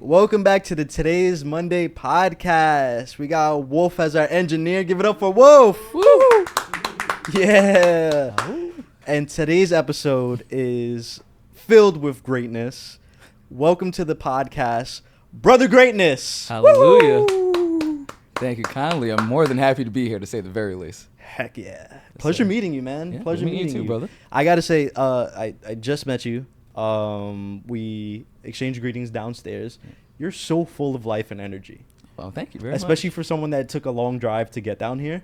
Welcome back to the Today's Monday podcast. We got Wolf as our engineer. Give it up for Wolf. Woo! Yeah. And today's episode is filled with greatness. Welcome to the podcast, Brother Greatness. Hallelujah. Woo! Thank you kindly. I'm more than happy to be here, to say the very least. Heck yeah. Pleasure meeting you, man. Yeah, Pleasure meeting you too, brother. I got to say, I just met you. We exchanged greetings downstairs. You're so full of life and energy. Well, thank you very much. Especially for someone that took a long drive to get down here.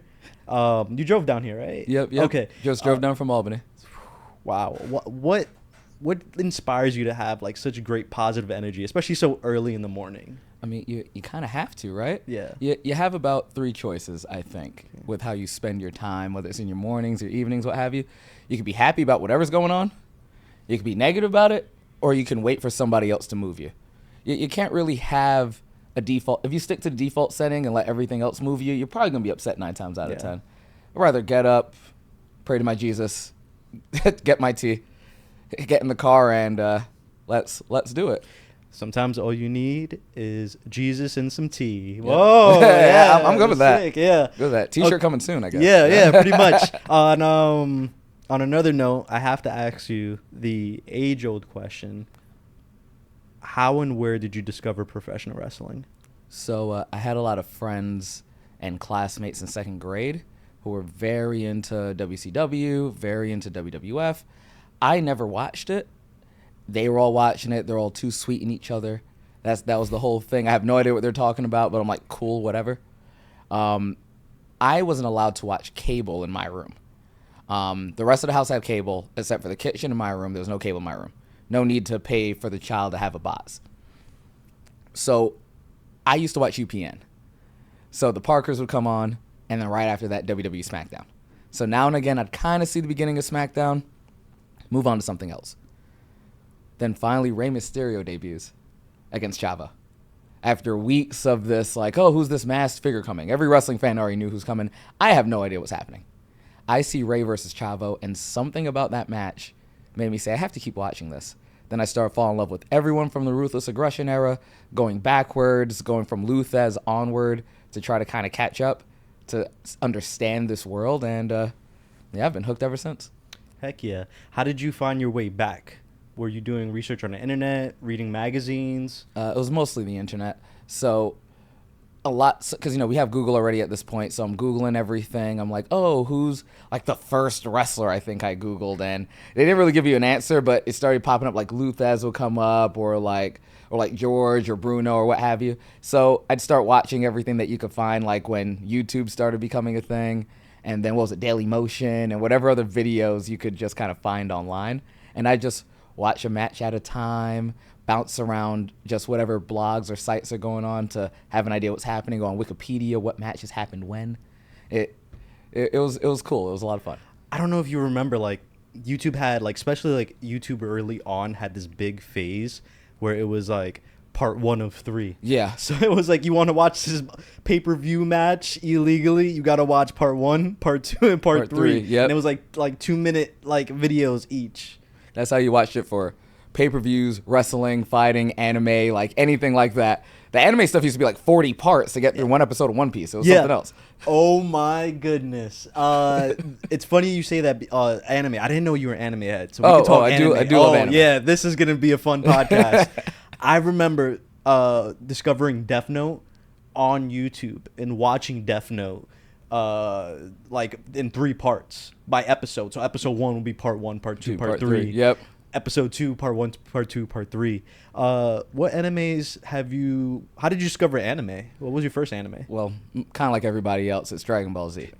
You drove down here, right? Yep. Okay. Just drove down from Albany. Wow. What inspires you to have like such great positive energy, especially so early in the morning? I mean, you kind of have to, right? Yeah. You have about three choices, I think, with how you spend your time, whether it's in your mornings, your evenings, what have you. You can be happy about whatever's going on. You can be negative about it, or you can wait for somebody else to move you. You can't really have a default. If you stick to the default setting and let everything else move you, you're probably going to be upset 9 times out of 10. I'd rather get up, pray to my Jesus, get my tea, get in the car, and let's do it. Sometimes all you need is Jesus and some tea. Whoa, yeah, I'm good with that. Sick, yeah, Good with that. T-shirt coming soon, I guess. Yeah, pretty much. On another note, I have to ask you the age-old question: how and where did you discover professional wrestling? So I had a lot of friends and classmates in second grade who were very into WCW, very into WWF. I never watched it. They were all watching it. They're all too sweet in each other. That was the whole thing. I have no idea what they're talking about, but I'm like, cool, whatever. I wasn't allowed to watch cable in my room. The rest of the house had cable, except for the kitchen in my room. There was no cable in my room. No need to pay for the child to have a box. So I used to watch UPN. So the Parkers would come on, and then right after that, WWE SmackDown. So now and again, I'd kind of see the beginning of SmackDown, move on to something else. Then finally, Rey Mysterio debuts against Chavo. After weeks of this, like, oh, who's this masked figure coming? Every wrestling fan already knew who's coming. I have no idea what's happening. I see Rey versus Chavo, and something about that match made me say, I have to keep watching this. Then I started falling in love with everyone from the Ruthless Aggression era, going backwards, going from Luthez onward to try to kind of catch up, to understand this world, and I've been hooked ever since. Heck yeah. How did you find your way back? Were you doing research on the internet, reading magazines? It was mostly the internet. So a lot, because, we have Google already at this point. So I'm Googling everything. I'm like, oh, who's like the first wrestler I think I Googled? And they didn't really give you an answer, but it started popping up like Luthez will come up or like George or Bruno or what have you. So I'd start watching everything that you could find, like when YouTube started becoming a thing. And then what was it, Daily Motion and whatever other videos you could just kind of find online. And I just watch a match at a time, bounce around just whatever blogs or sites are going on to have an idea what's happening, go on Wikipedia, what matches happened when. It was cool. It was a lot of fun. I don't know if you remember, like, YouTube had, like, especially, like, YouTube early on had this big phase where it was, like, part 1 of 3. Yeah. So it was like, you want to watch this pay-per-view match illegally, you got to watch part 1, part 2, and part 3. Yep. And it was, like 2-minute, like, videos each. That's how you watched it for pay-per-views, wrestling, fighting, anime, like anything like that. The anime stuff used to be like 40 parts to get through one episode of One Piece. It was something else. Oh my goodness. It's funny you say that, anime. I didn't know you were an anime head. So we can talk anime. I do love anime. Yeah, this is going to be a fun podcast. I remember discovering Death Note on YouTube and watching Death Note like in 3 parts by episode. So episode 1 will be part 1, part 2, part 3. Yep. Episode 2, part 1, part 2, part 3. What animes how did you discover anime? What was your first anime? Well, kind of like everybody else, it's Dragon Ball Z.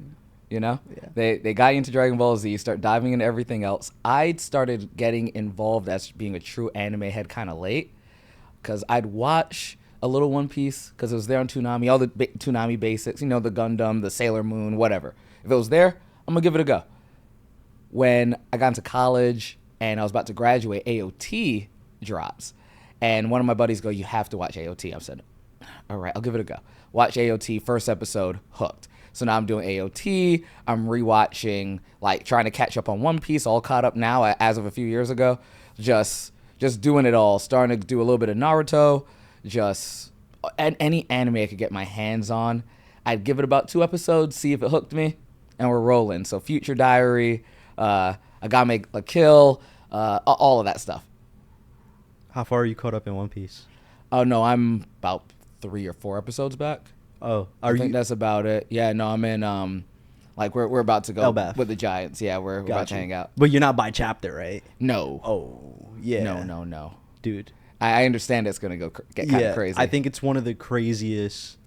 Yeah. They got you into Dragon Ball Z, start diving into everything else. I started getting involved as being a true anime head kind of late, because I'd watch a little One Piece because it was there on Toonami, all the Toonami basics, the Gundam, the Sailor Moon, whatever. If it was there, I'm going to give it a go. When I got into college and I was about to graduate, AOT drops. And one of my buddies go, you have to watch AOT. I said, all right, I'll give it a go. Watch AOT, first episode, hooked. So now I'm doing AOT. I'm rewatching, like trying to catch up on One Piece, all caught up now as of a few years ago. Just doing it all, starting to do a little bit of Naruto, just any anime I could get my hands on. I'd give it about 2 episodes, see if it hooked me, and we're rolling. So Future Diary, Agame a Kill, all of that stuff. How far are you caught up in One Piece? Oh, no, I'm about 3 or 4 episodes back. Oh, I think that's about it. Yeah, no, I'm in, like, we're about to go Elbaf. with the Giants. Yeah, we're about to hang out. But you're not by chapter, right? No. Oh, yeah. No. Dude. I understand it's going to get kind of crazy. I think it's one of the craziest,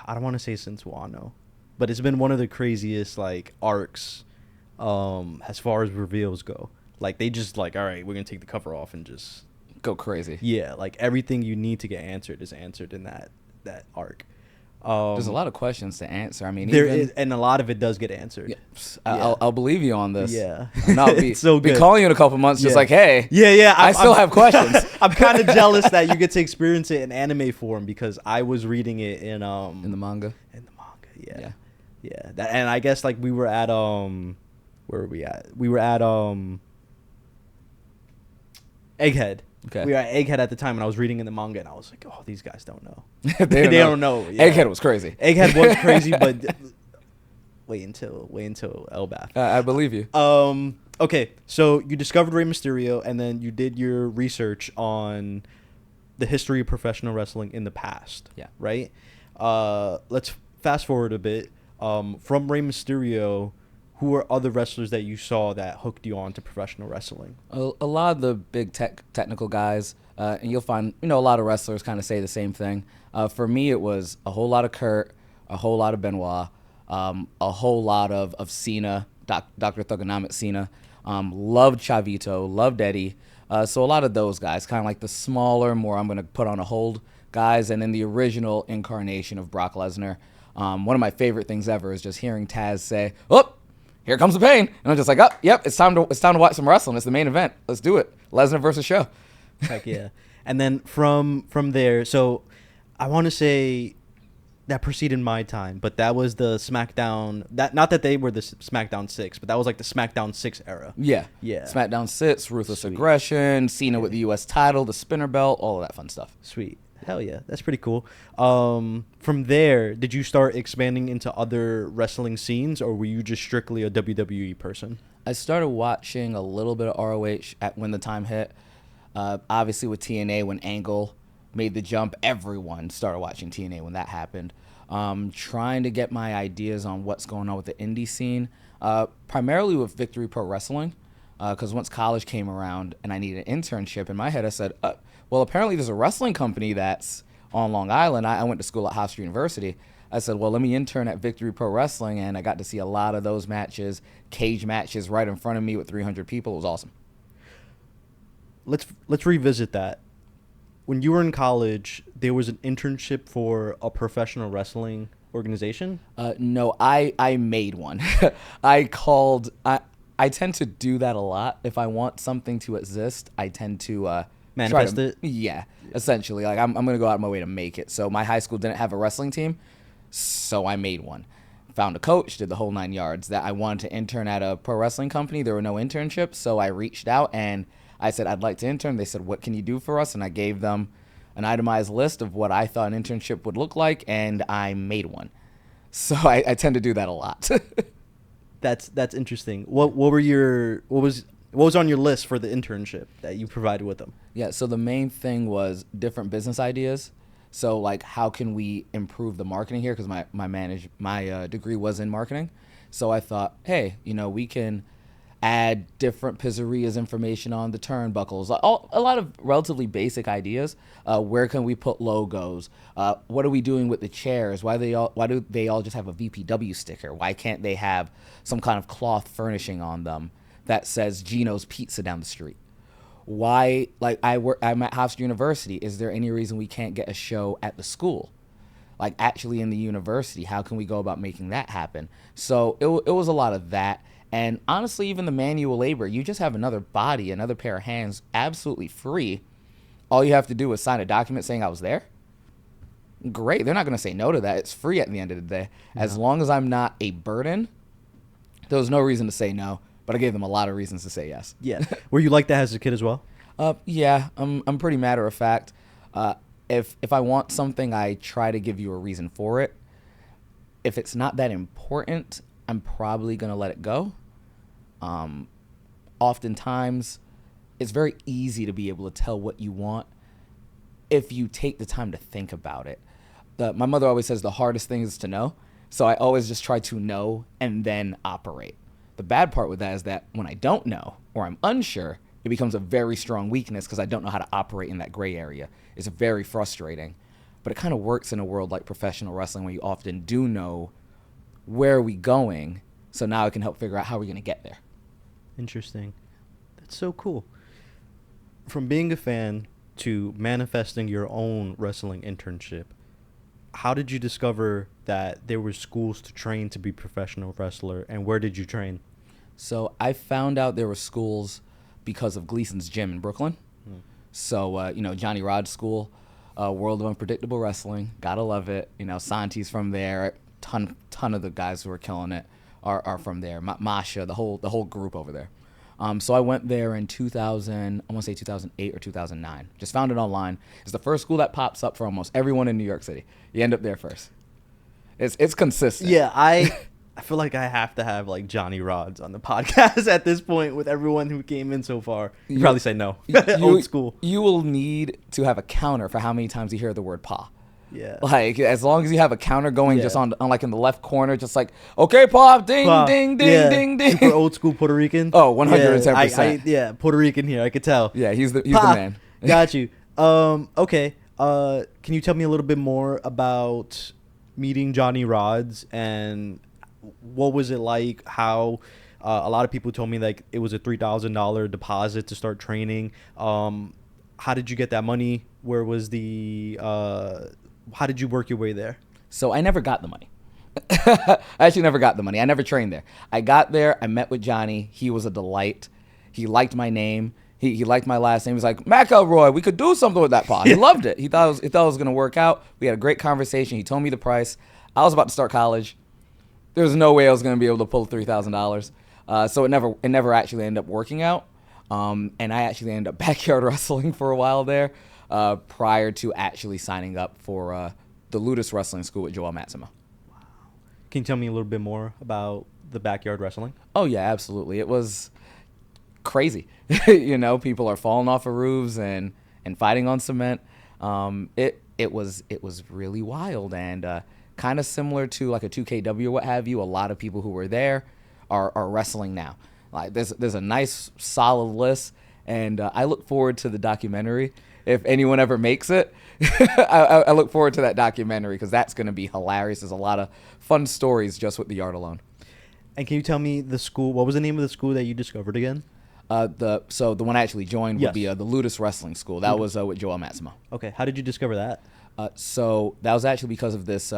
I don't want to say since Wano, but it's been one of the craziest, like, arcs as far as reveals go. Like, they just, like, all right, we're going to take the cover off and just go crazy. Yeah, like, everything you need to get answered is answered in that arc. There's a lot of questions to answer. I mean, and a lot of it does get answered. Yeah. I'll believe you on this. Yeah. And I'll be, so good. Be calling you in a couple months just like, hey. Yeah. I still have questions. I'm kind of jealous that you get to experience it in anime form because I was reading it in the manga. Yeah. And I guess like we were at where were we at? We were at Egghead. Okay. We were at Egghead at the time, and I was reading in the manga, and I was like, "Oh, these guys don't know. they don't know." Yeah. Egghead was crazy. Egghead was crazy, but wait until Elbaf. I believe you. Okay, so you discovered Rey Mysterio, and then you did your research on the history of professional wrestling in the past. Yeah. Right. Let's fast forward a bit. From Rey Mysterio, who are other wrestlers that you saw that hooked you on to professional wrestling? A lot of the big technical guys, and you'll find, a lot of wrestlers kind of say the same thing. For me, it was a whole lot of Kurt, a whole lot of Benoit, a whole lot of Cena, Dr. Thugonomic Cena. Loved Chavito, loved Eddie. So a lot of those guys, kind of like the smaller, more I'm going to put on a hold guys, and then the original incarnation of Brock Lesnar. One of my favorite things ever is just hearing Taz say, "Oh, here comes the pain," and I'm just like, "Oh, yep, it's time to watch some wrestling. It's the main event. Let's do it. Lesnar versus Show." Heck yeah! And then from there, so I want to say that preceded my time, but that was the SmackDown. Not that they were the SmackDown 6, but that was like the SmackDown 6 era. Yeah. SmackDown 6, Ruthless Aggression, Cena with the U.S. title, the spinner belt, all of that fun stuff. Sweet. Hell yeah, that's pretty cool. From there, did you start expanding into other wrestling scenes, or were you just strictly a WWE person? I started watching a little bit of ROH when the time hit. Obviously with TNA, when Angle made the jump, everyone started watching TNA when that happened. Trying to get my ideas on what's going on with the indie scene, primarily with Victory Pro Wrestling, because once college came around and I needed an internship, in my head I said, well, apparently there's a wrestling company that's on Long Island. I went to school at Hofstra University. I said, well, let me intern at Victory Pro Wrestling, and I got to see a lot of those matches, cage matches right in front of me with 300 people. It was awesome. Let's revisit that. When you were in college, there was an internship for a professional wrestling organization? No, I made one. I tend to do that a lot. If I want something to exist, I tend to manifest it? Yeah, essentially. Like I'm going to go out of my way to make it. So my high school didn't have a wrestling team, so I made one. Found a coach, did the whole 9 yards. That I wanted to intern at a pro wrestling company. There were no internships, so I reached out and I said, I'd like to intern. They said, what can you do for us? And I gave them an itemized list of what I thought an internship would look like, and I made one. So I tend to do that a lot. That's interesting. What was on your list for the internship that you provided with them? Yeah, so the main thing was different business ideas. So like, how can we improve the marketing here? Because my degree was in marketing. So I thought, hey, we can add different pizzerias information on the turnbuckles. A lot of relatively basic ideas. Where can we put logos? What are we doing with the chairs? Why do they all just have a VPW sticker? Why can't they have some kind of cloth furnishing on them that says Gino's Pizza down the street? Why, like, I'm at Hofstra University. Is there any reason we can't get a show at the school? Like, actually in the university, how can we go about making that happen? So it was a lot of that. And honestly, even the manual labor, you just have another body, another pair of hands, absolutely free. All you have to do is sign a document saying I was there. Great. They're not going to say no to that. It's free at the end of the day. No. As long as I'm not a burden, there was no reason to say no. But I gave them a lot of reasons to say yes. Yeah. Were you like that as a kid as well? Yeah. I'm pretty matter of fact. If I want something, I try to give you a reason for it. If it's not that important, I'm probably going to let it go. Oftentimes, it's very easy to be able to tell what you want if you take the time to think about it. My mother always says the hardest thing is to know. So I always just try to know and then operate. The bad part with that is that when I don't know or I'm unsure, it becomes a very strong weakness because I don't know how to operate in that gray area. It's very frustrating. But it kind of works in a world like professional wrestling where you often do know where are we going. So now I can help figure out how we're going to get there. Interesting. That's so cool. From being a fan to manifesting your own wrestling internship, how did you discover that there were schools to train to be professional wrestler, and where did you train? So I found out there were schools because of Gleason's gym in Brooklyn. So, Johnny Rod's school, World of Unpredictable Wrestling, gotta love it. Santi's from there. Ton of the guys who are killing it are from there. Masha, the whole group over there. So I went there in 2000, I want to say 2008 or 2009. Just found it online. It's the first school that pops up for almost everyone in New York City. You end up there first. It's consistent. Yeah, I feel like I have to have like Johnny Rods on the podcast at this point with everyone who came in so far. You probably say no. Old school. You will need to have a counter for how many times you hear the word "pa." Yeah. Like, as long as you have a counter going just on like in the left corner, just like, okay, pop, ding, ding, ding, yeah. Ding, ding. Super old school Puerto Rican. Oh, 110%. Yeah, Puerto Rican here. I could tell. Yeah, he's the man. Got you. Okay. Can you tell me a little bit more about meeting Johnny Rods and what was it like? How a lot of people told me like it was a $3,000 deposit to start training. How did you get that money? Where was the how did you work your way there? So I never got the money. I actually never got the money. I never trained there. I got there. I met with Johnny. He was a delight. He liked my name. He liked my last name. He was like, McElroy, we could do something with that pot. He loved it. He thought it was going to work out. We had a great conversation. He told me the price. I was about to start college. There was no way I was going to be able to pull $3,000. So it never actually ended up working out. And I actually ended up backyard wrestling for a while there prior to actually signing up for the Ludus Wrestling School with Joel Matsimo. Wow. Can you tell me a little bit more about the backyard wrestling? Oh, yeah, absolutely. It was crazy. People are falling off of roofs and fighting on cement. It was really wild and kind of similar to like a 2KW or what have you. A lot of people who were there are wrestling now. Like there's a nice solid list, and I look forward to the documentary. If anyone ever makes it, I look forward to that documentary because that's going to be hilarious. There's a lot of fun stories just with the yard alone. And can you tell me the school? What was the name of the school that you discovered again? The one I actually joined would be the Ludus Wrestling School. That was with Joel Matsimo. Okay, how did you discover that? So that was actually because of this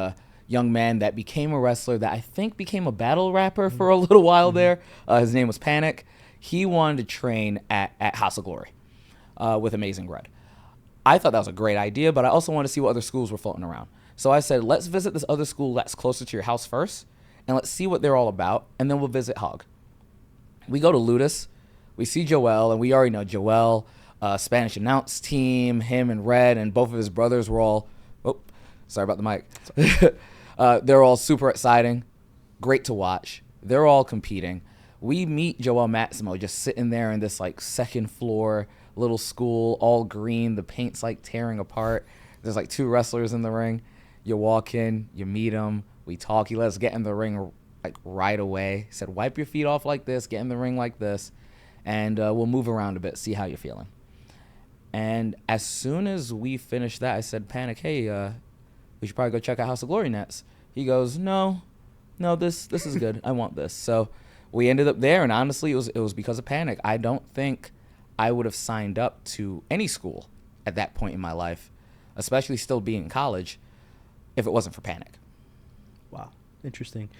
young man that became a wrestler that I think became a battle rapper for a little while there. His name was Panic. He wanted to train at House of Glory with Amazing Red. I thought that was a great idea, but I also wanted to see what other schools were floating around. So I said, let's visit this other school that's closer to your house first, and let's see what they're all about, and then we'll visit Hog. We go to Ludus. We see Joel, and we already know Joel, Spanish announce team, him and Red, and both of his brothers were all, sorry about the mic. They're all super exciting, great to watch. They're all competing. We meet Joel Matsimo just sitting there in this like second floor little school, all green. The paint's like tearing apart. There's like two wrestlers in the ring. You walk in, you meet him. We talk. He lets us get in the ring like right away. He said, wipe your feet off like this, get in the ring like this, and we'll move around a bit, see how you're feeling. And as soon as we finished that, I said, Panic, hey, we should probably go check out House of Glory nets. He goes, no, this is good. I want this. So we ended up there, and honestly, it was because of Panic. I don't think I would have signed up to any school at that point in my life, especially still being in college, if it wasn't for Panic. Wow, interesting.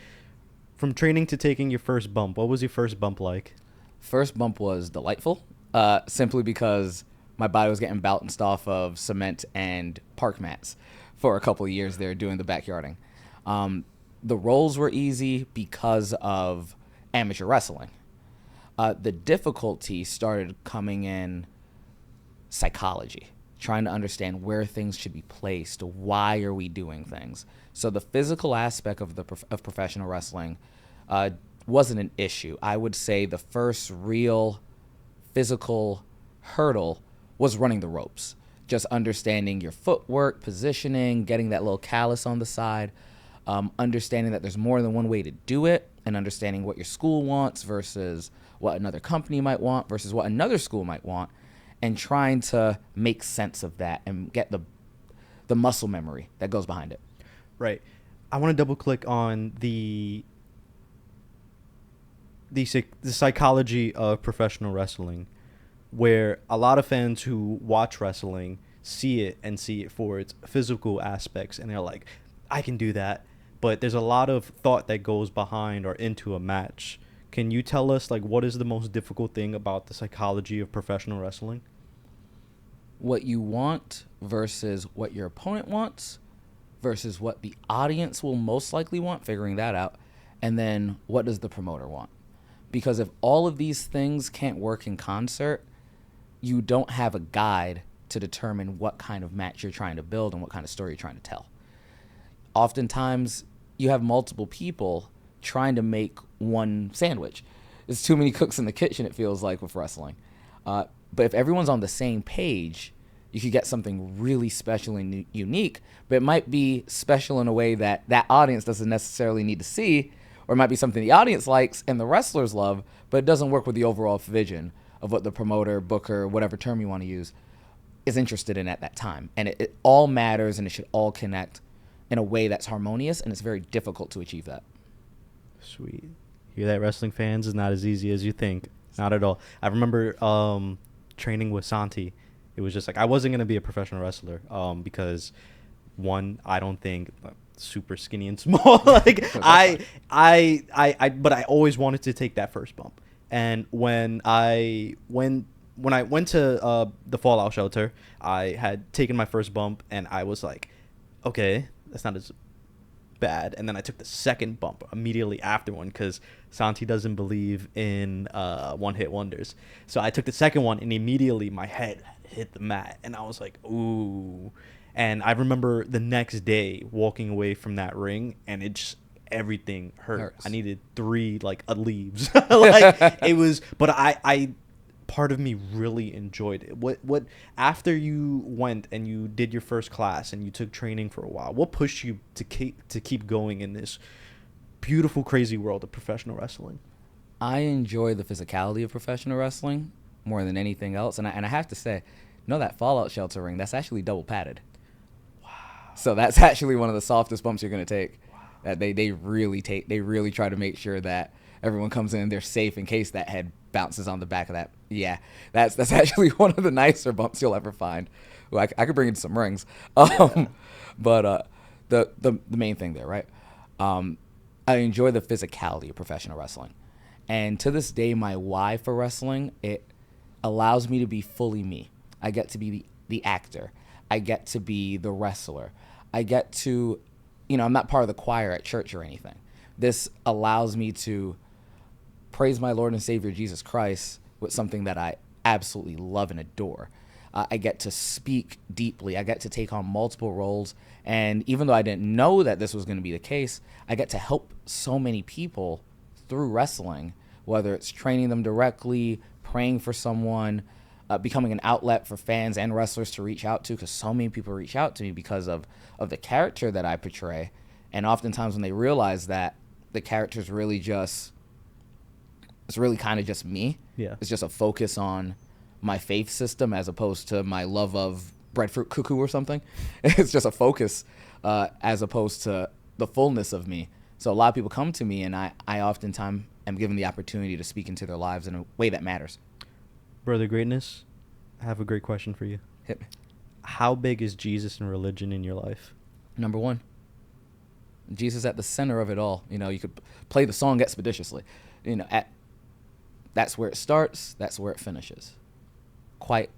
From training to taking your first bump, what was your first bump like? First bump was delightful, simply because my body was getting bounced off of cement and park mats for a couple of years there doing the backyarding. The rolls were easy because of amateur wrestling. The difficulty started coming in psychology. trying to understand where things should be placed, why are we doing things. So the physical aspect of of professional wrestling wasn't an issue. I would say the first real physical hurdle was running the ropes, just understanding your footwork, positioning, getting that little callus on the side, understanding that there's more than one way to do it, and understanding what your school wants versus what another company might want versus what another school might want, and trying to make sense of that and get the muscle memory that goes behind it. Right. I want to double click on the psychology of professional wrestling, where a lot of fans who watch wrestling see it for its physical aspects, and they're like, I can do that. But there's a lot of thought that goes behind or into a match. Can you tell us, like, what is the most difficult thing about the psychology of professional wrestling? What you want versus what your opponent wants versus what the audience will most likely want, figuring that out. And then what does the promoter want? Because if all of these things can't work in concert, you don't have a guide to determine what kind of match you're trying to build and what kind of story you're trying to tell. Oftentimes, you have multiple people trying to make one sandwich. There's too many cooks in the kitchen, it feels like, with wrestling. But if everyone's on the same page, you could get something really special and unique, but it might be special in a way that that audience doesn't necessarily need to see, or it might be something the audience likes and the wrestlers love, but it doesn't work with the overall vision of what the promoter, booker, whatever term you want to use, is interested in at that time. And it all matters, and it should all connect in a way that's harmonious, and it's very difficult to achieve that. Sweet. Hear that, wrestling fans? Is not as easy as you think. Not at all. I remember training with Santi. It was just like, I wasn't going to be a professional wrestler because, one, I don't think super skinny and small. Like, but I always wanted to take that first bump. And when I went to the Fallout shelter, I had taken my first bump, and I was like, okay, that's not as bad. And then I took the second bump immediately after one because Santi doesn't believe in one-hit wonders. So I took the second one, and immediately my head hit the mat, and I was like, ooh. And I remember the next day walking away from that ring, and it just, everything hurts. I needed 3 leaves. Like, it was, but I part of me really enjoyed it. What after you went and you did your first class and you took training for a while, what pushed you to keep going in this beautiful, crazy world of professional wrestling? I enjoy the physicality of professional wrestling more than anything else, and I have to say, that Fallout shelter ring, that's actually double padded. Wow. So that's actually one of the softest bumps you're going to take. Wow. That they really try to make sure that everyone comes in, they're safe in case that head bounces on the back of that. Yeah, that's actually one of the nicer bumps you'll ever find. Well, I could bring in some rings. But the main thing there, right? I enjoy the physicality of professional wrestling. And to this day, my why for wrestling, it allows me to be fully me. I get to be the actor. I get to be the wrestler. I get to, I'm not part of the choir at church or anything. This allows me to praise my Lord and Savior Jesus Christ with something that I absolutely love and adore. I get to speak deeply. I get to take on multiple roles. And even though I didn't know that this was going to be the case, I get to help so many people through wrestling, whether it's training them directly, praying for someone, becoming an outlet for fans and wrestlers to reach out to, because so many people reach out to me because of the character that I portray. And oftentimes when they realize that the character is really kind of just me. Yeah. It's just a focus on my faith system as opposed to my love of breadfruit cuckoo or something. It's just a focus as opposed to the fullness of me. So a lot of people come to me, and I oftentimes am given the opportunity to speak into their lives in a way that matters. Brother Greatness, I have a great question for you. Hit me. How big is Jesus and religion in your life? Number 1. Jesus at the center of it all. You could play the song expeditiously. That's where it starts. That's where it finishes. Quite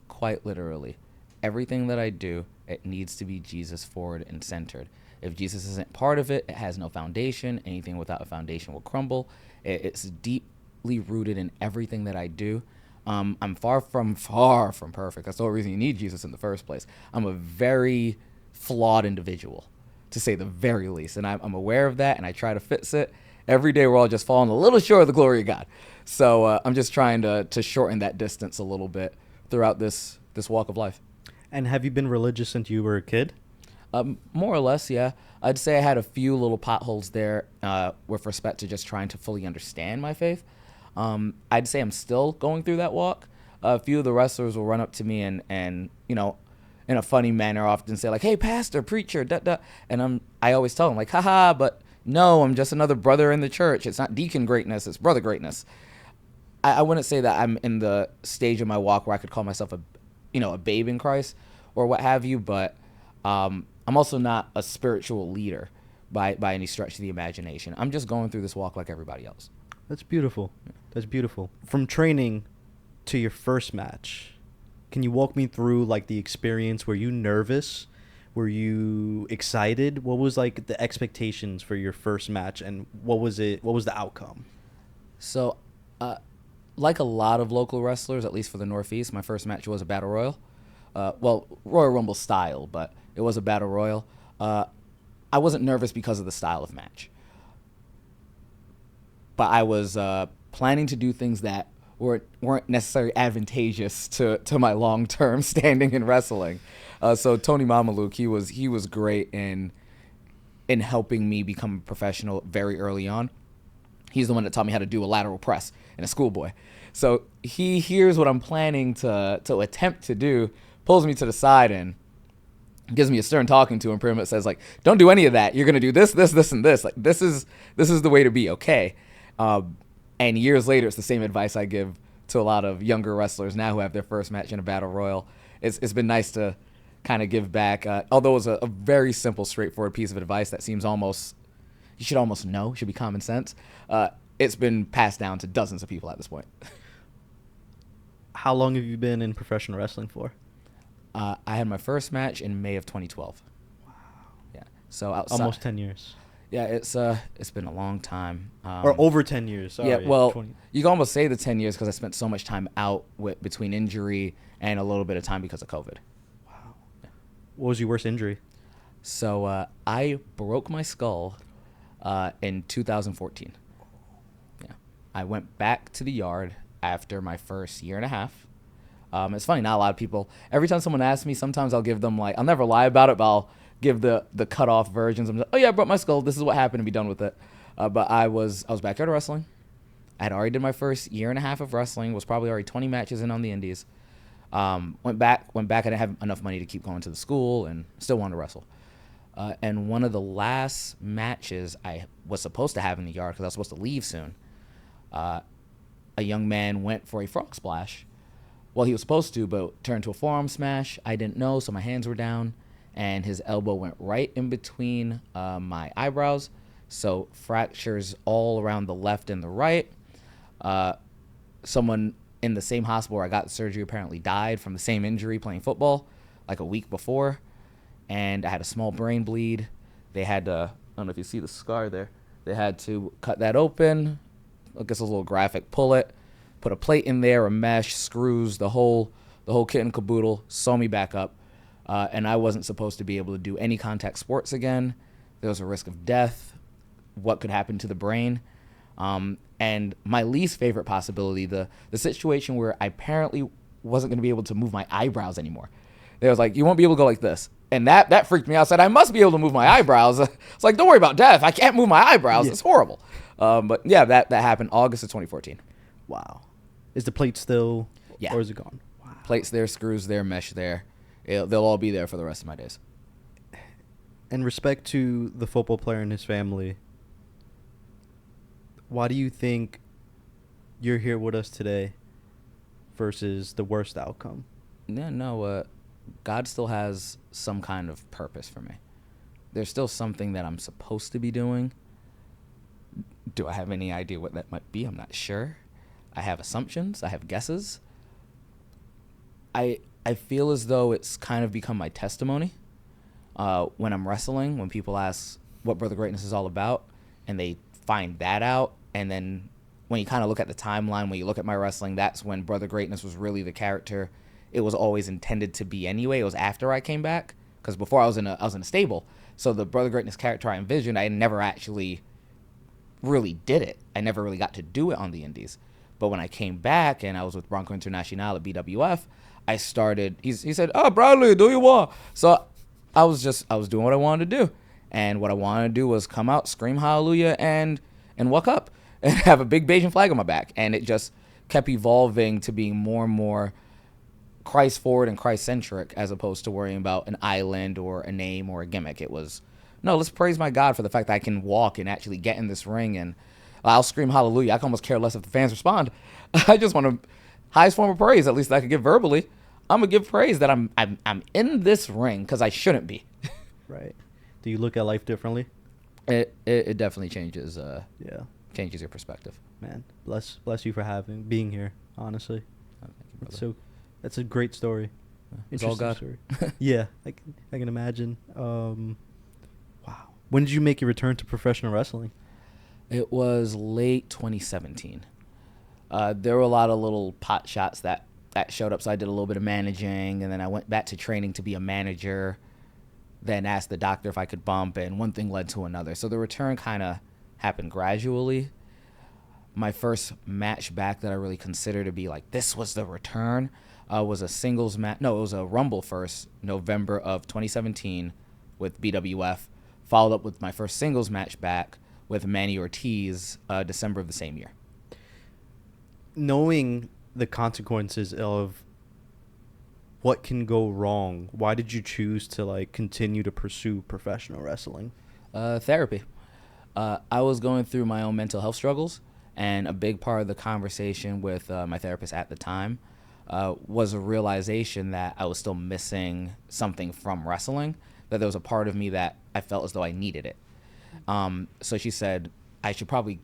literally. Everything that I do, it needs to be Jesus forward and centered. If Jesus isn't part of it, it has no foundation. Anything without a foundation will crumble. It's deeply rooted in everything that I do. I'm far from perfect. That's the whole reason you need Jesus in the first place. I'm a very flawed individual, to say the very least, and I'm aware of that, and I try to fix it. Every day we're all just falling a little short of the glory of God. So I'm just trying to shorten that distance a little bit throughout this walk of life. And have you been religious since you were a kid? More or less, yeah. I'd say I had a few little potholes there with respect to just trying to fully understand my faith. I'd say I'm still going through that walk. A few of the wrestlers will run up to me and you know, in a funny manner, often say like, "Hey, pastor, preacher, da da," and I always tell them like, "Haha," but no, I'm just another brother in the church. It's not deacon greatness, it's brother greatness. I wouldn't say that I'm in the stage of my walk where I could call myself a babe in Christ or what have you, but I'm also not a spiritual leader by any stretch of the imagination. I'm just going through this walk like everybody else. That's beautiful. That's beautiful. From training to your first match, can you walk me through like the experience? Were you nervous? Were you excited? What was like the expectations for your first match, and what was the outcome? So, like a lot of local wrestlers, at least for the Northeast, my first match was a battle royal. Royal Rumble style, but it was a battle royal. I wasn't nervous because of the style of match, but I was planning to do things that weren't necessarily advantageous to my long-term standing in wrestling. So Tony Mamaluke, he was great in helping me become a professional very early on. He's the one that taught me how to do a lateral press in a schoolboy. So he hears what I'm planning to attempt to do, pulls me to the side and gives me a stern talking to, and pretty much says like, "Don't do any of that. You're gonna do this, this, this, and this. Like this is the way to be, okay?" And years later, it's the same advice I give to a lot of younger wrestlers now who have their first match in a battle royal. It's been nice to kind of give back, although it was a very simple, straightforward piece of advice that seems almost, you should almost know, should be common sense. It's been passed down to dozens of people at this point. How long have you been in professional wrestling for? I had my first match in May of 2012. Wow. Yeah. So outside, Almost 10 years. Yeah, it's been a long time. Or over 10 years. Sorry. Yeah, well, 20. You can almost say the 10 years because I spent so much time out between injury and a little bit of time because of COVID. Wow. Yeah. What was your worst injury? So I broke my skull in 2014. Yeah, I went back to the yard after my first year and a half. It's funny, not a lot of people, every time someone asks me, sometimes I'll give them like, I'll never lie about it, but I'll give the cut off versions. I'm like, "Oh yeah, I broke my skull. This is what happened," and be done with it. But I was backyard wrestling. I had already did my first year and a half of wrestling. Was probably already 20 matches in on the indies. Went back. I didn't have enough money to keep going to the school, and still wanted to wrestle. And one of the last matches I was supposed to have in the yard, because I was supposed to leave soon, a young man went for a frog splash. Well, he was supposed to, but turned to a forearm smash. I didn't know, so my hands were down, and his elbow went right in between my eyebrows. So fractures all around the left and the right. Someone in the same hospital where I got the surgery apparently died from the same injury playing football like a week before. And I had a small brain bleed. They had to, I don't know if you see the scar there, they had to cut that open. I guess it was a little graphic. Pull it, put a plate in there, a mesh, screws, the whole kit and caboodle, sew me back up. And I wasn't supposed to be able to do any contact sports again. There was a risk of death, what could happen to the brain. And my least favorite possibility, the situation where I apparently wasn't going to be able to move my eyebrows anymore. They was like, "You won't be able to go like this." And that freaked me out. I said, "I must be able to move my eyebrows." It's like, "Don't worry about death. I can't move my eyebrows." Yeah. It's horrible. But yeah, that happened August of 2014. Wow. Is the plate still, yeah, or is it gone? Wow. Plates there, screws there, mesh there. They'll all be there for the rest of my days. In respect to the football player and his family, why do you think you're here with us today versus the worst outcome? Yeah, no, God still has some kind of purpose for me. There's still something that I'm supposed to be doing. Do I have any idea what that might be? I'm not sure. I have assumptions. I have guesses. I feel as though it's kind of become my testimony. When I'm wrestling, when people ask what Brother Greatness is all about, and they find that out, and then when you kind of look at the timeline, when you look at my wrestling, that's when Brother Greatness was really the character it was always intended to be anyway. It was after I came back, because before I was in a stable. So the Brother Greatness character I envisioned, I never actually really did it. I never really got to do it on the indies. But when I came back and I was with Bronco International at BWF, I started, he said, "Oh, Bradley, do you want?" So I was doing what I wanted to do. And what I wanted to do was come out, scream hallelujah, and walk up and have a big Bayesian flag on my back. And it just kept evolving to being more and more Christ forward and Christ centric, as opposed to worrying about an island or a name or a gimmick. It was, no, let's praise my God for the fact that I can walk and actually get in this ring, and I'll scream hallelujah. I can almost care less if the fans respond. I just want to highest form of praise, at least I could give verbally. I'm gonna give praise that I'm in this ring because I shouldn't be. Right. Do you look at life differently? It definitely changes. Changes your perspective. Man, bless you for being here. Honestly, that's a great story. It's all God. Story. Yeah, I can imagine. Wow. When did you make your return to professional wrestling? It was late 2017. There were a lot of little pot shots that showed up, so I did a little bit of managing, and then I went back to training to be a manager, then asked the doctor if I could bump, and one thing led to another. So the return kind of happened gradually. My first match back that I really consider to be like, this was the return, was a singles match. No, it was a Rumble first, November of 2017 with BWF, followed up with my first singles match back with Manny Ortiz, December of the same year. Knowing the consequences of what can go wrong, why did you choose to continue to pursue professional wrestling? Therapy. I was going through my own mental health struggles, and a big part of the conversation with my therapist at the time was a realization that I was still missing something from wrestling, that there was a part of me that I felt as though I needed it. So she said I should probably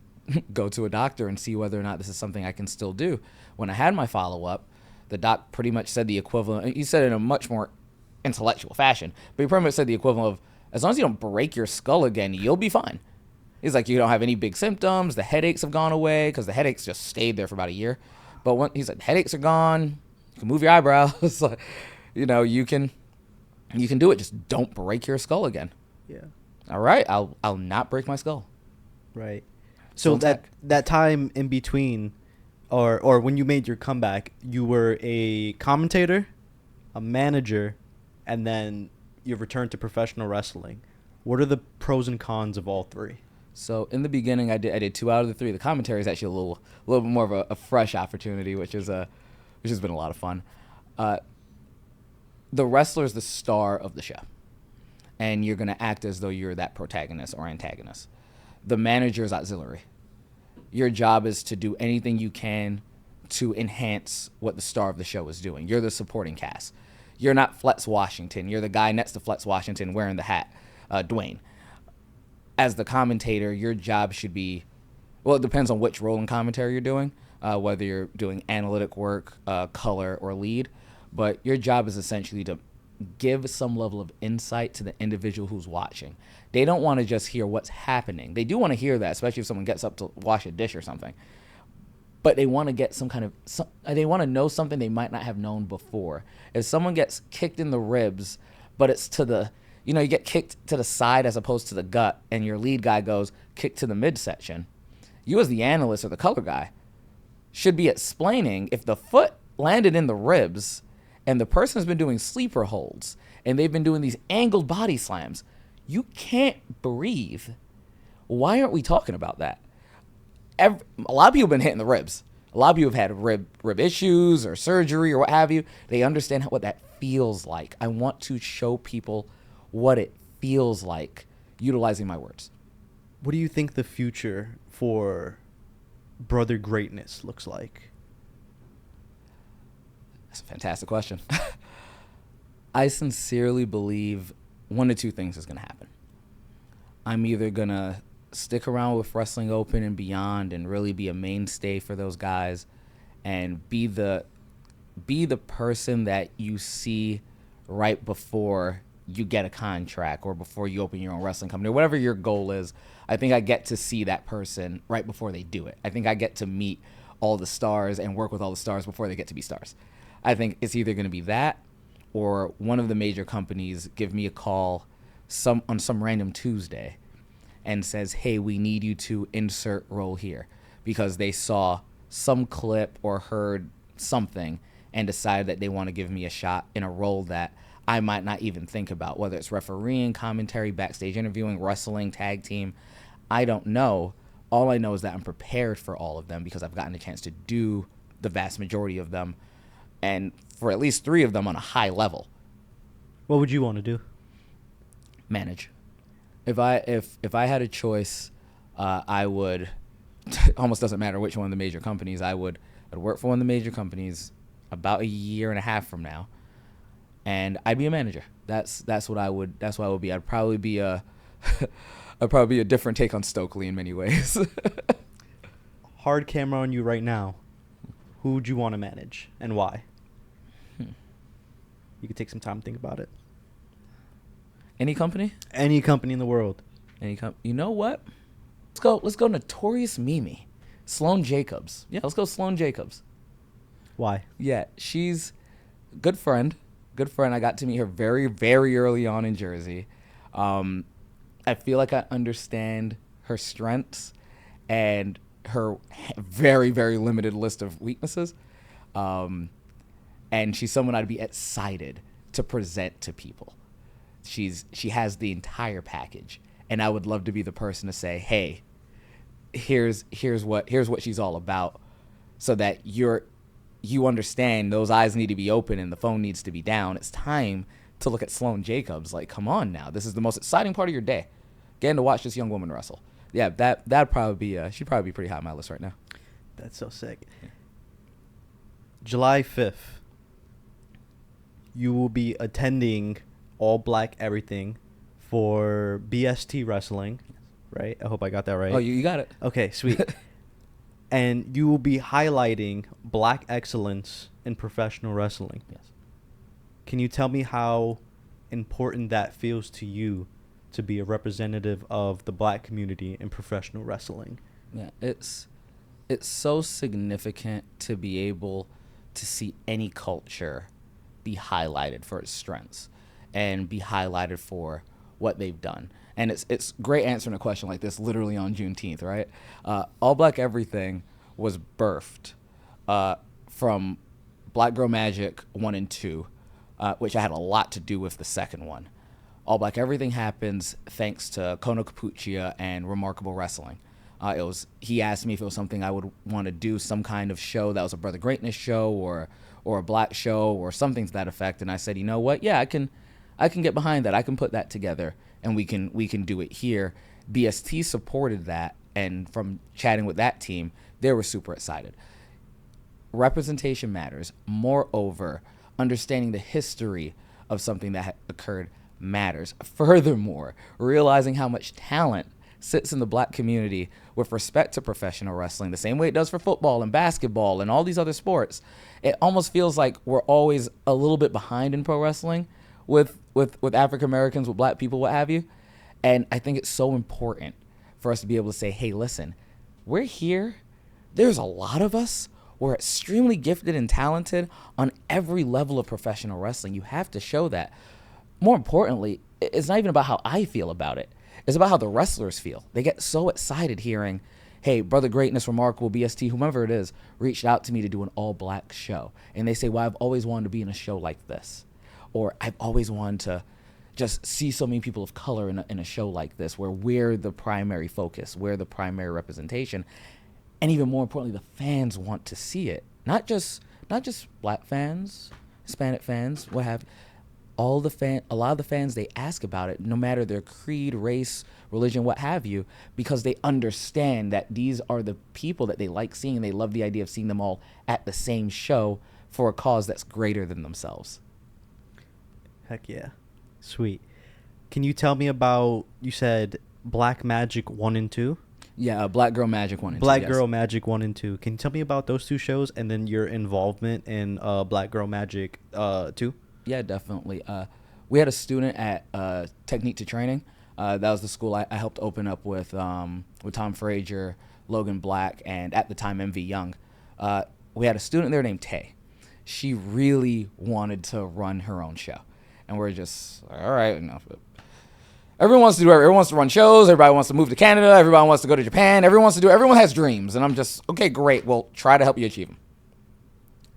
go to a doctor and see whether or not this is something I can still do. When I had my follow-up, the doc pretty much said the equivalent. He said it in a much more intellectual fashion, but he pretty much said the equivalent of, as long as you don't break your skull again, you'll be fine. He's like, you don't have any big symptoms. The headaches have gone away, because the headaches just stayed there for about a year. But he said, headaches are gone. You can move your eyebrows. You can do it. Just don't break your skull again. Yeah. All right. I'll not break my skull. Right. So that time in between, or when you made your comeback, you were a commentator, a manager, and then you returned to professional wrestling. What are the pros and cons of all three? So in the beginning, I did 2 out of the 3. The commentary is actually a little bit more of a fresh opportunity, which has been a lot of fun. The wrestler is the star of the show, and you're going to act as though you're that protagonist or antagonist. The manager is auxiliary. Your job is to do anything you can to enhance what the star of the show is doing. You're the supporting cast. You're not Fletch Washington. You're the guy next to Fletch Washington wearing the hat, Dwayne. As the commentator, your job should be, well, it depends on which role in commentary you're doing, whether you're doing analytic work, color, or lead. But your job is essentially to give some level of insight to the individual who's watching. They don't want to just hear what's happening. They do want to hear that, especially if someone gets up to wash a dish or something. But they want to get they want to know something they might not have known before. If someone gets kicked in the ribs, but it's to the, you get kicked to the side as opposed to the gut, and your lead guy goes kick to the midsection, you as the analyst or the color guy should be explaining, if the foot landed in the ribs and the person has been doing sleeper holds and they've been doing these angled body slams, you can't breathe. Why aren't we talking about that? A lot of people have been hitting the ribs. A lot of people have had rib issues or surgery or what have you. They understand what that feels like. I want to show people what it feels like utilizing my words. What do you think the future for Brother Greatness looks like? That's a fantastic question. I sincerely believe one of two things is going to happen. I'm either going to stick around with Wrestling Open and beyond and really be a mainstay for those guys and be the person that you see right before you get a contract or before you open your own wrestling company or whatever your goal is. I think I get to see that person right before they do it. I think I get to meet all the stars and work with all the stars before they get to be stars. I think it's either going to be that or one of the major companies give me a call on some random Tuesday and says, hey, we need you to insert role here, because they saw some clip or heard something and decided that they want to give me a shot in a role that I might not even think about, whether it's refereeing, commentary, backstage interviewing, wrestling, tag team. I don't know. All I know is that I'm prepared for all of them because I've gotten a chance to do the vast majority of them, and for at least 3 of them on a high level. What would you want to do? Manage. If I had a choice, I would. Almost doesn't matter which one of the major companies. I'd work for one of the major companies about a year and a half from now, and I'd be a manager. That's what I would be. I'd probably be a different take on Stokely in many ways. Hard camera on you right now. Who would you want to manage and why? You could take some time to think about it. Any company? Any company in the world. You know what? Let's go Notorious Mimi. Sloane Jacobs. Yeah, let's go Sloane Jacobs. Why? Yeah, she's good friend. Good friend. I got to meet her very, very early on in Jersey. I feel like I understand her strengths and her very, very limited list of weaknesses. And she's someone I'd be excited to present to people. She has the entire package, and I would love to be the person to say, hey, here's what she's all about, so that you understand those eyes need to be open and the phone needs to be down. It's time to look at Sloane Jacobs. Like, come on now, this is the most exciting part of your day, getting to watch this young woman wrestle. Yeah, that'd probably be she'd probably be pretty high on my list right now. That's so sick. Yeah. July 5th, you will be attending All Black Everything for BST Wrestling, right? I hope I got that right. Oh, you got it. Okay, sweet. And you will be highlighting black excellence in professional wrestling. Yes. Can you tell me how important that feels to you to be a representative of the black community in professional wrestling? Yeah, it's so significant to be able to see any culture be highlighted for its strengths and be highlighted for what they've done. And it's great answering a question like this literally on Juneteenth, right? All Black Everything was birthed from Black Girl Magic 1 and 2, which I had a lot to do with the second one. All Black Everything happens thanks to Kono Kapuchia and Remarkable Wrestling. He asked me if it was something I would want to do, some kind of show that was a Brother Greatness show or a black show or something to that effect. And I said, you know what? Yeah, I can get behind that. I can put that together, and we can do it here. BST supported that, and from chatting with that team, they were super excited. Representation matters. Moreover, understanding the history of something that occurred matters. Furthermore, realizing how much talent sits in the black community with respect to professional wrestling, the same way it does for football and basketball and all these other sports. It almost feels like we're always a little bit behind in pro wrestling with African Americans, with black people, what have you. And I think it's so important for us to be able to say, hey, listen, we're here. There's a lot of us. We're extremely gifted and talented on every level of professional wrestling. You have to show that. More importantly, it's not even about how I feel about it. It's about how the wrestlers feel. They get so excited hearing, hey, Brother Greatness, Remarkable, BST, whomever it is, reached out to me to do an all-black show. And they say, well, I've always wanted to be in a show like this. Or I've always wanted to just see so many people of color in a show like this, where we're the primary focus, we're the primary representation. And even more importantly, the fans want to see it. Not just black fans, Hispanic fans, what have you. A lot of the fans, they ask about it, no matter their creed, race, religion, what have you, because they understand that these are the people that they like seeing, and they love the idea of seeing them all at the same show for a cause that's greater than themselves. Heck yeah. Sweet. Can you tell me about, you said Black Magic 1 and 2? Yeah, Black Girl Magic 1 and 2. Black Girl Magic 1 and 2. Can you tell me about those two shows and then your involvement in Black Girl Magic 2? Yeah, definitely. We had a student at Technique to Training. That was the school I helped open up with Tom Frazier, Logan Black, and at the time MV Young. We had a student there named Tay. She really wanted to run her own show, and we're just all right. Enough. Everyone wants to do. Everyone wants to run shows. Everybody wants to move to Canada. Everybody wants to go to Japan. Everyone has dreams, and I'm just okay. Great. We'll try to help you achieve them.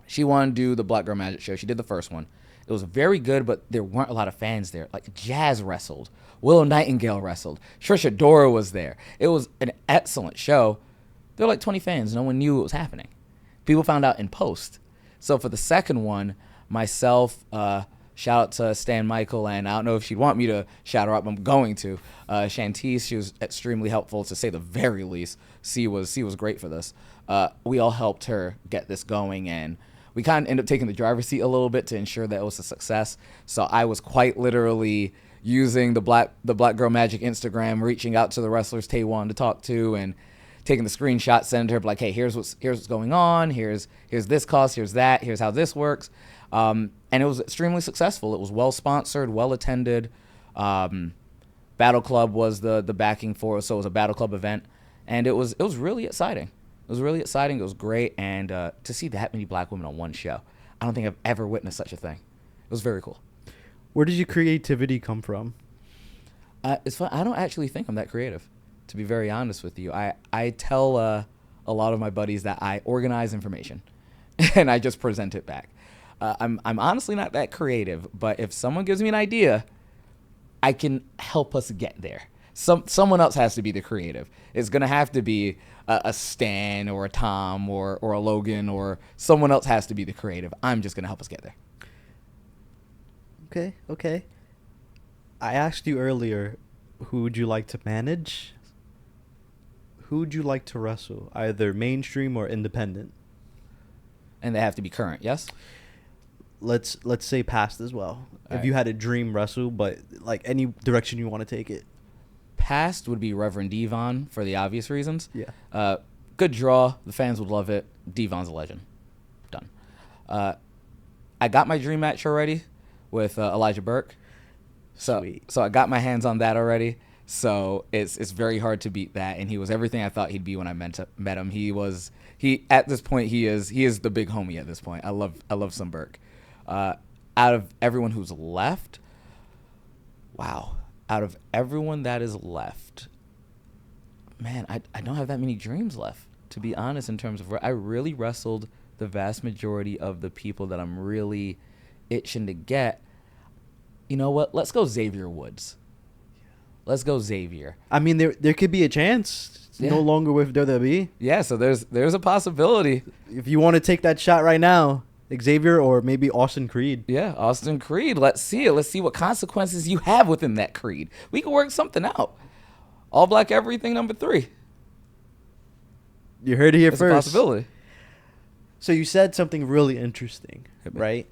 She wanted to do the Black Girl Magic show. She did the first one. It was very good, but there weren't a lot of fans there. Like Jazz wrestled, Willow Nightingale wrestled, Trisha Dora was there. It was an excellent show. There were like 20 fans. No one knew what was happening. People found out in post. So for the second one, myself, shout out to Stan Michael, and I don't know if she'd want me to shout her up. I'm going to. Shantice, she was extremely helpful, to say the very least. C was great for this. We all helped her get this going, and we kind of ended up taking the driver's seat a little bit to ensure that it was a success. So I was quite literally using the Black Girl Magic Instagram, reaching out to the wrestlers Tay wanted to talk to, and taking the screenshot, send her like, hey, here's what's going on. Here's this cost. Here's that. Here's how this works. And it was extremely successful. It was well sponsored, well attended. Battle Club was the backing for it, so it was a Battle Club event, and it was really exciting. It was really exciting. It was great, and to see that many black women on one show, I don't think I've ever witnessed such a thing. It was very cool. Where did your creativity come from? It's fun. I don't actually think I'm that creative, to be very honest with you. I tell a lot of my buddies that I organize information, and I just present it back. I'm honestly not that creative, but if someone gives me an idea, I can help us get there. Someone else has to be the creative. It's going to have to be a Stan or a Tom or a Logan, or someone else has to be the creative. I'm just going to help us get there. Okay. I asked you earlier, who would you like to manage? Who would you like to wrestle, either mainstream or independent? And they have to be current, yes? Let's say past as well. All if you had a dream wrestle, but like any direction you want to take it. Past would be Reverend Devon for the obvious reasons. Yeah. Good draw. The fans would love it. Devon's a legend. Done. I got my dream match already with Elijah Burke. So I got my hands on that already. So it's very hard to beat that. And he was everything I thought he'd be when I met him. He at this point he is the big homie at this point. I love some Burke. Out of everyone who's left, wow. Out of everyone that is left, man, I don't have that many dreams left, to be honest, in terms of I really wrestled the vast majority of the people that I'm really itching to get. You know what? Let's go Xavier Woods. Let's go Xavier. I mean, there could be a chance. It's no longer with WWE. Yeah, so there's a possibility. If you want to take that shot right now, Xavier or maybe Austin Creed. Yeah, Austin Creed. Let's see it. Let's see what consequences you have within that creed. We can work something out. All black everything #3. You heard it here It's first. a possibility. So you said something really interesting, right?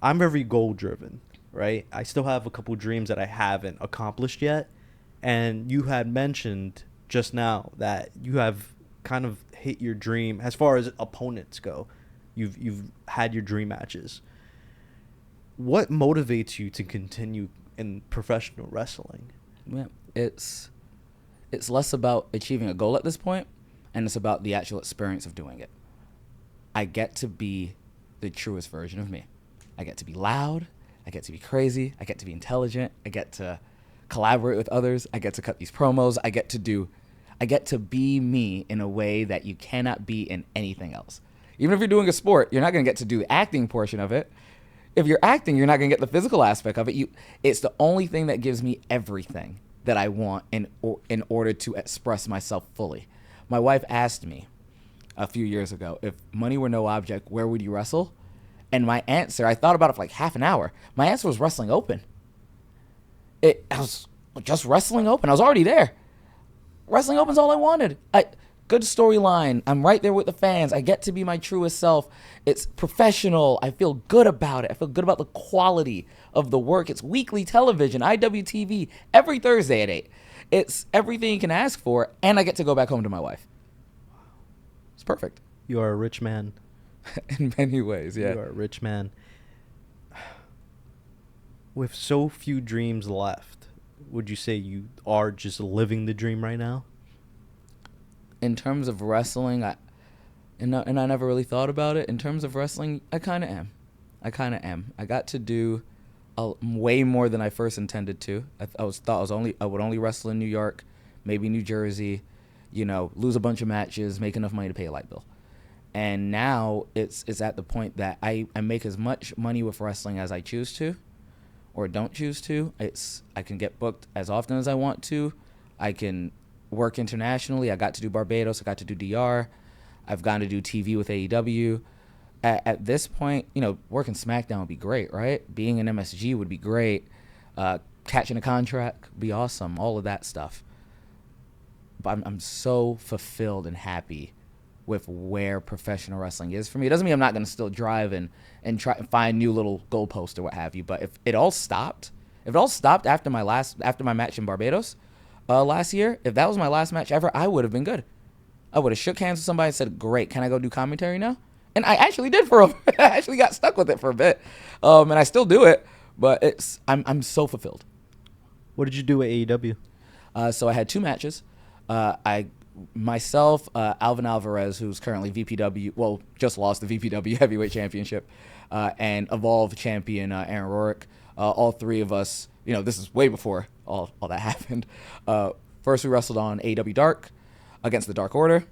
I'm very goal driven, right? I still have a couple dreams that I haven't accomplished yet. And you had mentioned just now that you have kind of hit your dream as far as opponents go. You've had your dream matches. What motivates you to continue in professional wrestling? Yeah, it's less about achieving a goal at this point, and it's about the actual experience of doing it. I get to be the truest version of me. I get to be loud. I get to be crazy. I get to be intelligent. I get to collaborate with others. I get to cut these promos. I get to be me in a way that you cannot be in anything else. Even if you're doing a sport, you're not going to get to do the acting portion of it. If you're acting, you're not going to get the physical aspect of it. It's the only thing that gives me everything that I want in order to express myself fully. My wife asked me a few years ago, if money were no object, where would you wrestle? And my answer, I thought about it for like half an hour. My answer was wrestling open. I was just wrestling open. I was already there. Wrestling open's all I wanted. Good storyline. I'm right there with the fans. I get to be my truest self. It's professional. I feel good about it. I feel good about the quality of the work. It's weekly television, IWTV, every Thursday at 8. It's everything you can ask for, and I get to go back home to my wife. It's perfect. You are a rich man. In many ways, yeah. You are a rich man. With so few dreams left, would you say you are just living the dream right now? In terms of wrestling, I never really thought about it. In terms of wrestling, I kind of am. I got to do way more than I first intended to. I would only wrestle in New York, maybe New Jersey, lose a bunch of matches, make enough money to pay a light bill. And now it's at the point that I make as much money with wrestling as I choose to or don't choose to. I can get booked as often as I want to. I can work internationally. I got to do Barbados. I got to do DR. I've gotten to do TV with AEW. At this point, working SmackDown would be great, right? Being in MSG would be great. Catching a contract would be awesome. All of that stuff. But I'm so fulfilled and happy with where professional wrestling is for me. It doesn't mean I'm not going to still drive and try and find new little goalposts or what have you. But if it all stopped after my match in Barbados last year, if that was my last match ever, I would have been good. I would have shook hands with somebody and said, "Great, can I go do commentary now?" And I actually did I actually got stuck with it for a bit, and I still do it. But I'm so fulfilled. What did you do at AEW? So I had 2 matches. Myself, Alvin Alvarez, who's currently VPW, just lost the VPW Heavyweight Championship, and Evolve champion Aaron Rorick. All 3 of us, this is way before all that happened. First, we wrestled on AEW Dark against the Dark Order.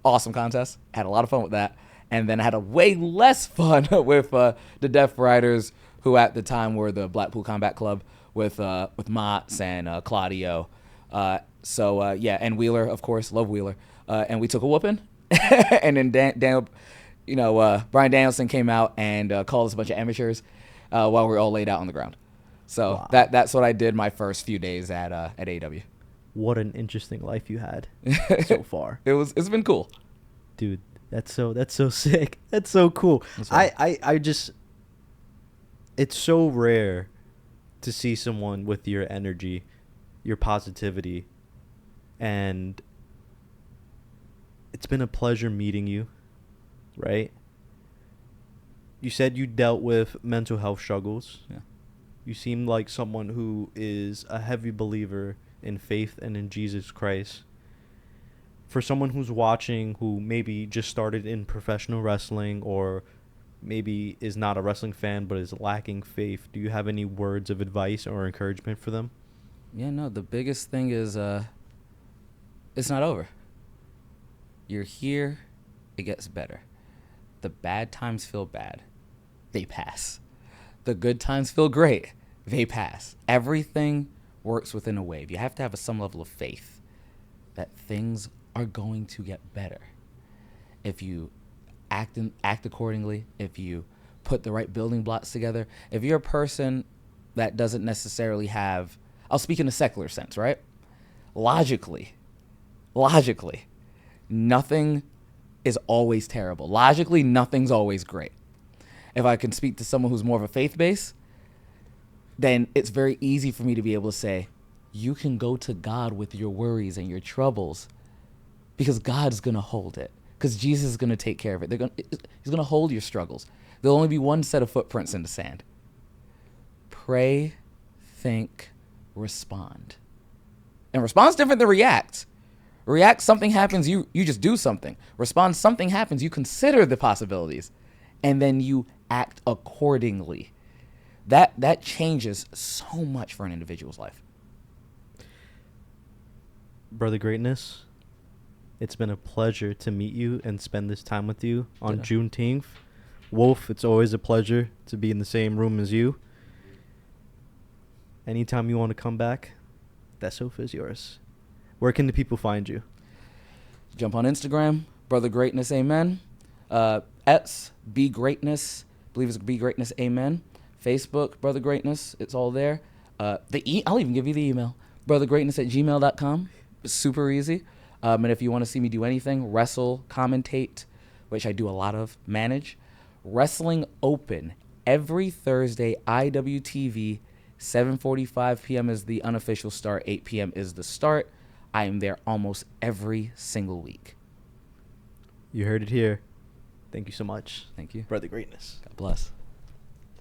Awesome contest. Had a lot of fun with that. And then I had a way less fun with the Death Riders, who at the time were the Blackpool Combat Club with Mott's and Claudio. And Wheeler, of course, love Wheeler. And we took a whooping. And then Bryan Danielson came out and called us a bunch of amateurs while we were all laid out on the ground. So wow. That's what I did my first few days at AEW. What an interesting life you had so far. It's been cool. Dude, that's so sick. That's so cool. That's right. It's so rare to see someone with your energy, your positivity, and it's been a pleasure meeting you, right? You said you dealt with mental health struggles. Yeah. You seem like someone who is a heavy believer in faith and in Jesus Christ. For someone who's watching who maybe just started in professional wrestling or maybe is not a wrestling fan but is lacking faith, do you have any words of advice or encouragement for them? Yeah, no, the biggest thing is it's not over. You're here, it gets better. The bad times feel bad. They pass. The good times feel great. They pass. Everything works within a wave. You have to have some level of faith that things are going to get better. If you act accordingly, if you put the right building blocks together, if you're a person that doesn't necessarily have, I'll speak in a secular sense, right? Logically, nothing is always terrible. Logically, nothing's always great. If I can speak to someone who's more of a faith base, then it's very easy for me to be able to say, you can go to God with your worries and your troubles because God's going to hold it, because Jesus is going to take care of it. He's going to hold your struggles. There'll only be one set of footprints in the sand. Pray, think, respond. And respond's different than react. React, something happens, you just do something. Respond, something happens, you consider the possibilities, and then you act accordingly. That changes so much for an individual's life. Brother Greatness, it's been a pleasure to meet you and spend this time with you on Juneteenth. Wolf, it's always a pleasure to be in the same room as you. Anytime you want to come back, that sofa is yours. Where can the people find you? Jump on Instagram, Brothergreatnessamen. Bgreatness, I believe it's Bgreatnessamen. Facebook, Brother Greatness, it's all there. I'll even give you the email, brothergreatness@gmail.com. It's super easy. And if you want to see me do anything, wrestle, commentate, which I do a lot of, manage, Wrestling Open every Thursday, IWTV, 7:45 p.m. is the unofficial start, 8 p.m. is the start. I am there almost every single week. You heard it here. Thank you so much. Thank you. Brother Greatness. God bless.